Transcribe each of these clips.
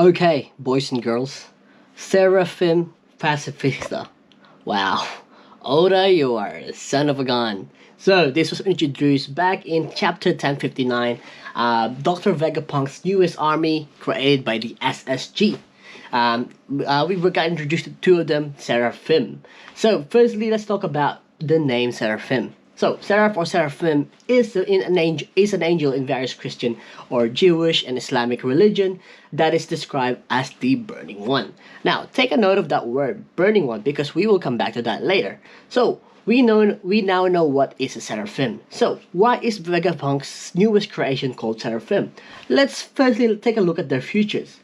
Okay, boys and girls, Seraphim Pacifista. Wow, Oda, you are a son of a gun. So, this was introduced back in chapter 1059, Dr. Vegapunk's newest army created by the SSG. We got introduced to two of them, Seraphim. So, firstly, let's talk about the name Seraphim. So, Seraph or Seraphim is an angel in various Christian or Jewish and Islamic religion that is described as the Burning One. Now, take a note of that word, Burning One, because we will come back to that later. So, we now know what is a Seraphim. So, why is Vegapunk's newest creation called Seraphim? Let's firstly take a look at their features.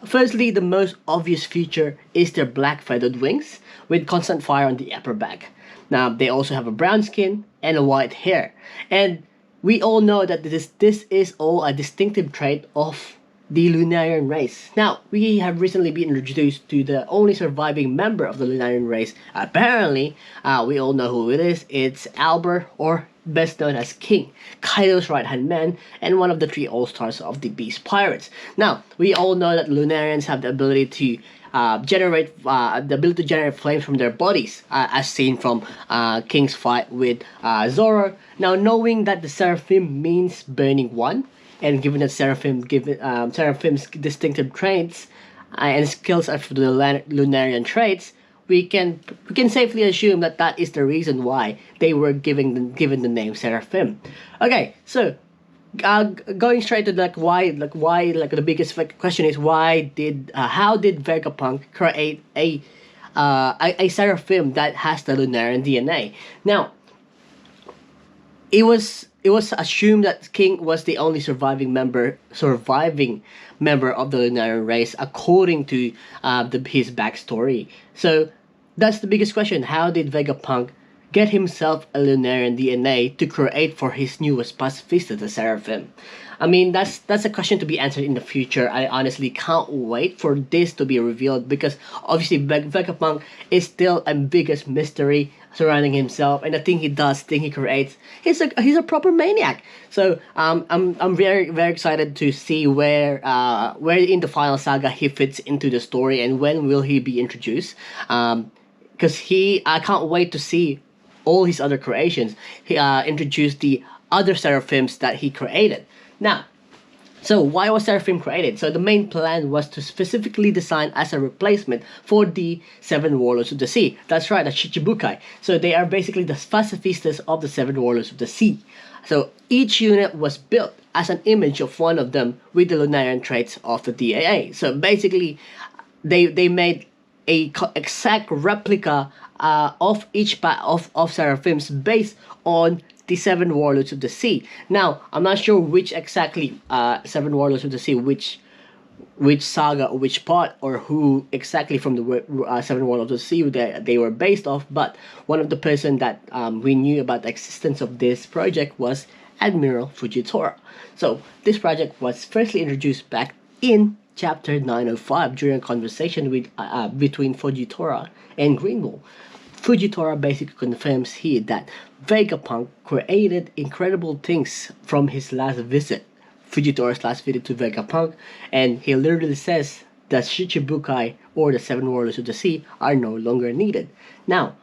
Firstly, the most obvious feature is their black feathered wings with constant fire on the upper back. Now, they also have a brown skin and a white hair. And we all know that this is all a distinctive trait of the Lunarian race. Now, we have recently been introduced to the only surviving member of the Lunarian race. Apparently, we all know who it is. It's Albert, or best known as King, Kaido's right-hand man, and one of the three all-stars of the Beast Pirates. Now, we all know that Lunarians have the ability to generate flames from their bodies, as seen from King's fight with Zoro. Now, knowing that the Seraphim means burning one, and given that Seraphim's distinctive traits and skills are for the Lunarian traits, we can safely assume that that is the reason why they were given the name Seraphim. Okay, so going straight to why the biggest question is how did Vegapunk create a Seraphim that has the Lunarian DNA? Now, it was assumed that King was the only surviving member of the Lunarian race according to his backstory. So that's the biggest question. How did Vegapunk get himself a Lunarian DNA to create for his newest pacifista, the Seraphim? I mean, that's a question to be answered in the future. I honestly can't wait for this to be revealed, because obviously Vegapunk is still a biggest mystery surrounding himself, and the thing he creates, he's a proper maniac. So I'm very very excited to see where in the final saga he fits into the story, and when will he be introduced? Because I can't wait to see all his other creations. He introduced the other Seraphims that he created. Now, so why was Seraphim created? So the main plan was to specifically design as a replacement for the Seven Warlords of the Sea. That's right, the Shichibukai. So they are basically the pacifistas of the Seven Warlords of the Sea. So each unit was built as an image of one of them with the Lunarian traits of the DAA. So basically, they made a exact replica of each of Seraphims based on the Seven Warlords of the Sea. Now, I'm not sure which exactly Seven Warlords of the Sea, which saga or which part or who exactly from the Seven Warlords of the Sea they were based off, but one of the person that we knew about the existence of this project was Admiral Fujitora. So this project was firstly introduced back in chapter 905 during a conversation between Fujitora and Greenbull. Fujitora basically confirms here that Vegapunk created incredible things from his last visit, Fujitora's last visit to Vegapunk, and he literally says that Shichibukai, or the Seven Warlords of the Sea, are no longer needed. Now,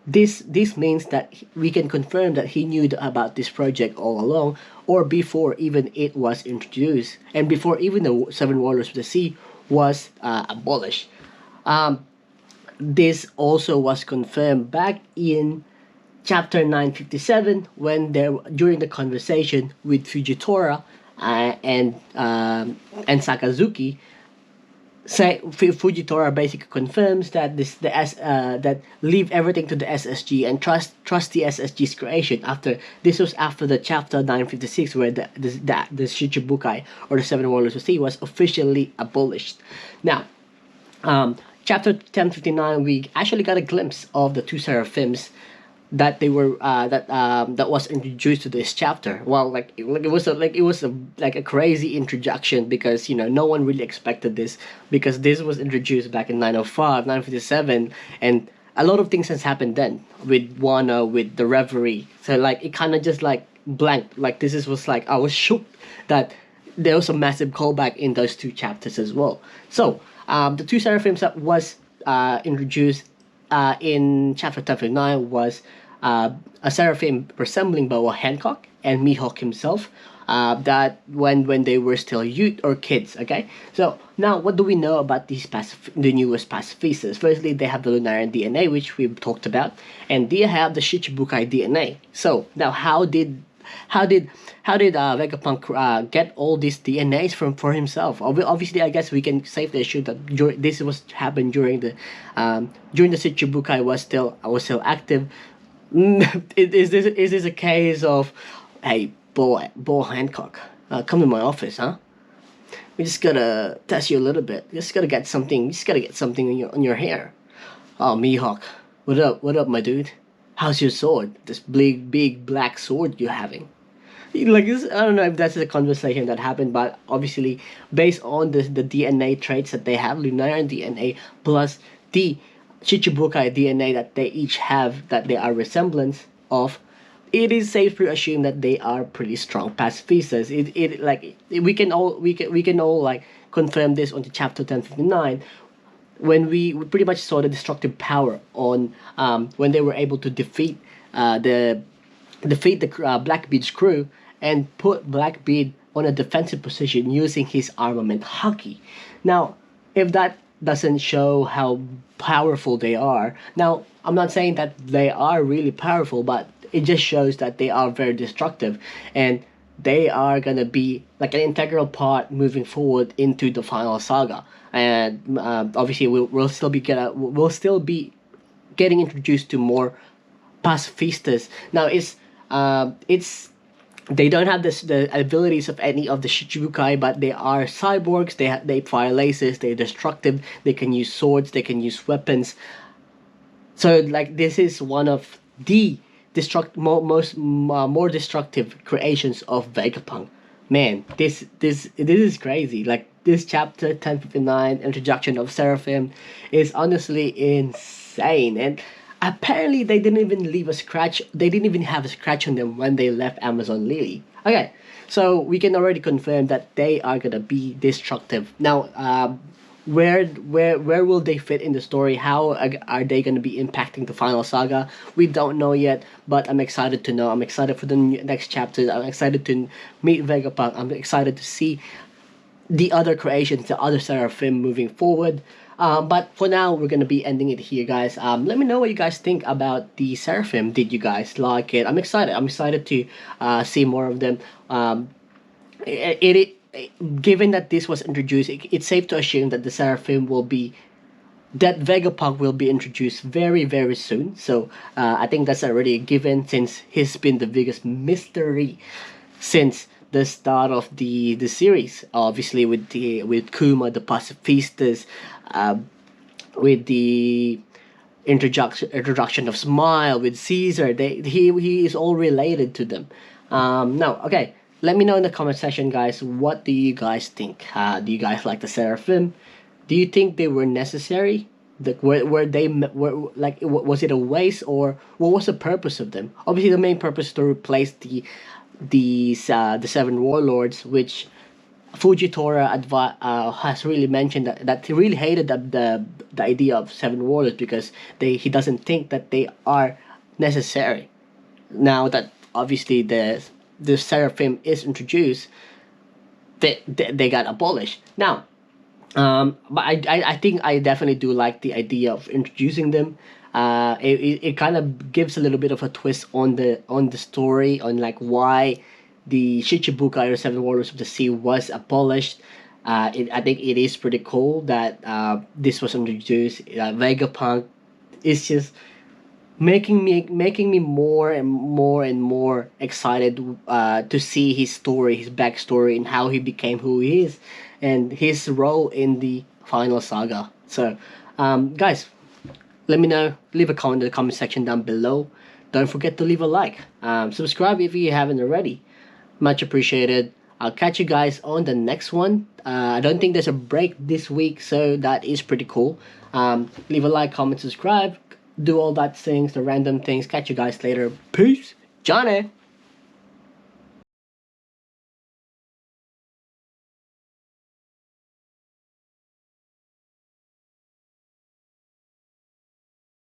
this means that we can confirm that he knew about this project all along, or before even it was introduced, and before even the Seven Warlords of the Sea was abolished. This also was confirmed back in chapter 957 when during the conversation with Fujitora and Sakazuki. Fujitora basically confirms that that leave everything to the SSG and trust the SSG's creation. This was after the chapter 956 where the Shichibukai, or the Seven Warlords of the Sea, was officially abolished. Now, chapter 1059, we actually got a glimpse of the two Seraphims that they were that was introduced to this chapter. Well, it was a crazy introduction, because no one really expected this, because this was introduced back in 905, 957, and a lot of things has happened then with Wano, with the Reverie. So it kind of just blanked. This was I was shocked that there was a massive callback in those two chapters as well. So the two Seraphims that was introduced in chapter 1059 was a Seraphim resembling Boa Hancock and Mihawk himself. That when they were still youth or kids. Okay, so now what do we know about these the newest pacifistas? Firstly, they have the Lunarian DNA, which we've talked about, and they have the Shichibukai DNA. So now, how did Vegapunk get all these DNAs for himself? Obviously, I guess we can safely assume that this was happened during the Shichibukai was still active. Is this a case of, hey, Bo Hancock, come to my office, huh? We just gotta test you a little bit. Just gotta get something. Just gotta get something on your hair. Oh, Mihawk, what up? What up, my dude? How's your sword? This big black sword you're having. Like this, I don't know if that's a conversation that happened, but obviously based on the DNA traits that they have, Lunarian DNA plus the Shichibukai DNA that they each have, that they are resemblance of, it is safe to assume that they are pretty strong pacifistas. We can all like confirm this on the chapter 1059 when we pretty much saw the destructive power on when they were able to defeat the Blackbeard's crew and put Blackbeard on a defensive position using his armament Haki. Now, if that doesn't show how powerful they are, now I'm not saying that they are really powerful, but it just shows that they are very destructive, and they are gonna be like an integral part moving forward into the final saga. And obviously, we'll still be getting introduced to more pacifistas. Now, it's they don't have the abilities of any of the Shichibukai, but they are cyborgs. They fire lasers. They're destructive. They can use swords. They can use weapons. So like this is one of the more destructive creations of Vegapunk. Man, this is crazy. Like this chapter 1059 introduction of Seraphim is honestly insane, and apparently they didn't even leave a scratch. They didn't even have a scratch on them when they left Amazon Lily. Okay, so we can already confirm that they are gonna be destructive. Now, where will they fit in the story? How are they going to be impacting the final saga? We don't know yet, but I'm excited to know. I'm excited for the next chapter. I'm excited to meet Vegapunk. I'm excited to see the other creations, the other Seraphim moving forward. But for now, we're going to be ending it here, guys. Let me know what you guys think about the Seraphim. Did you guys like it? I'm excited. I'm excited to see more of them. Given that this was introduced, it's safe to assume that the Seraphim that Vegapunk will be introduced very, very soon. So I think that's already a given, since he's been the biggest mystery since the start of the series. Obviously with Kuma, the pacifistas, with the introduction of Smile, with Caesar, he is all related to them. Now, okay. Let me know in the comment section, guys. What do you guys think? Do you guys like the Seraphim? Do you think they were necessary? Was it a waste, or what was the purpose of them? Obviously, the main purpose is to replace the seven warlords, which Fujitora has really mentioned that he really hated the idea of seven warlords because he doesn't think that they are necessary. Now that obviously the Seraphim is introduced, they got abolished. Now, but I think I definitely do like the idea of introducing them. It kind of gives a little bit of a twist on the story, on like why the Shichibukai or Seven Warlords of the Sea was abolished. I think it is pretty cool that this was introduced. Vegapunk is just making me more and more excited to see his story, his backstory, and how he became who he is, and his role in the final saga. So, guys, let me know. Leave a comment in the comment section down below. Don't forget to leave a like. Subscribe if you haven't already. Much appreciated. I'll catch you guys on the next one. I don't think there's a break this week, so that is pretty cool. Leave a like, comment, subscribe. Do all that things, the random things. Catch you guys later. Peace. Johnny.